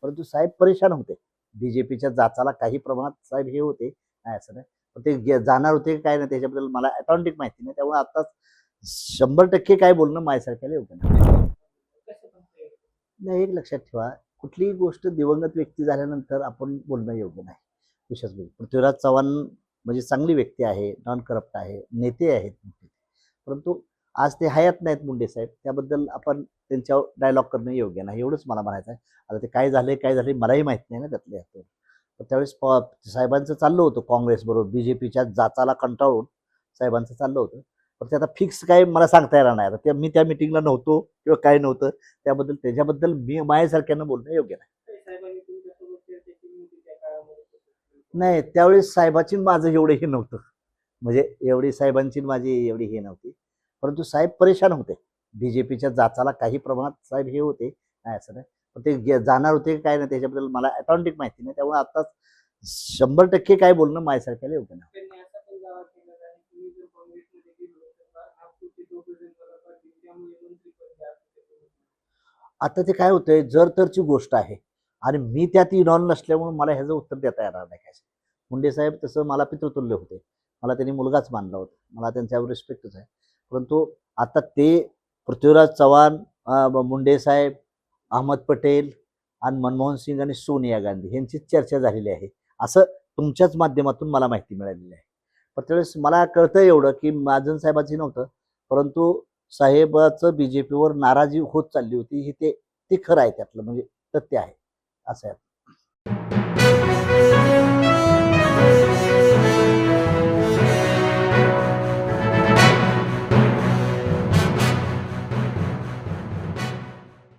परंतु साहेब परेशान होते. बीजेपीच्या जाचाला काही प्रमाणात साहेब हे होते, नाही असं नाही. पण ते जाणार होते काय नाही त्याच्याबद्दल मला अथॉन्टिक माहिती नाही. त्यामुळे आता 100% काय बोलणं माझ्यासारख्याला योग्य नाही. नाही, एक लक्षात ठेवा, कुठलीही गोष्ट दिवंगत व्यक्ती झाल्यानंतर आपण बोलणं योग्य नाही. विशेष म्हणजे पृथ्वीराज चव्हाण म्हणजे चांगली व्यक्ती आहे, नॉन करप्ट आहे, नेते आहेत मोठे. परंतु आज ते हयात नाहीत मुंडे साहेब, त्याबद्दल आपण त्यांच्यावर डायलॉग करणं योग्य नाही, एवढंच मला म्हणायचं आहे. आता ते काय झाले मलाही माहित नाही ना त्यातले. तर त्यावेळेस साहेबांचं चाललं होतं काँग्रेसबरोबर, बीजेपीच्या जाचाला कंटाळून साहेबांचं चाललं होतं. पण ते आता फिक्स काय मला सांगता येणार नाही. आता मी त्या मिटिंगला नव्हतो किंवा काय नव्हतं, त्याच्याबद्दल मी माझ्यासारख्यानं बोलणं योग्य नाही. नाही, त्यावेळेस साहेबाची माझं एवढं हे नव्हतं, म्हणजे एवढी साहेबांची माझी एवढी हे नव्हती. परंतु साहेब परेशान होते. बीजेपीच्या जाचाला काही प्रमाणात साहेब हे होते, नाही असं नाही. पण ते जाणार होते काय नाही त्याच्याबद्दल मला अथॉन्टिक माहिती नाही. त्यामुळे आता 100% काय बोलणं माझ्यासारख्याला योग्य नाही. आता ते काय होतंय, जर तरची गोष्ट आहे आणि मी त्यात इन्व्हॉल्व नसल्यामुळे मला ह्याचं उत्तर देता येणार नाही. काय मुंडे साहेब तसं मला पितृतुल्य होते, मला त्यांनी मुलगाच मानला होता, मला त्यांच्यावर रिस्पेक्टच आहे. परंतु आता ते पृथ्वीराज चव्हाण, मुंडे साहेब, अहमद पटेल आणि मनमोहन सिंग आणि सोनिया गांधी यांची चर्चा झालेली आहे, असं तुमच्याच माध्यमातून मला माहिती मिळालेली आहे. पण त्यावेळेस मला कळतं एवढं की महाजन साहेबांची नव्हतं, परंतु साहेबाचं बीजेपीवर नाराजी होत चालली होती, हे ते खरं आहे, त्यातलं म्हणजे तथ्य आहे, असं आहे.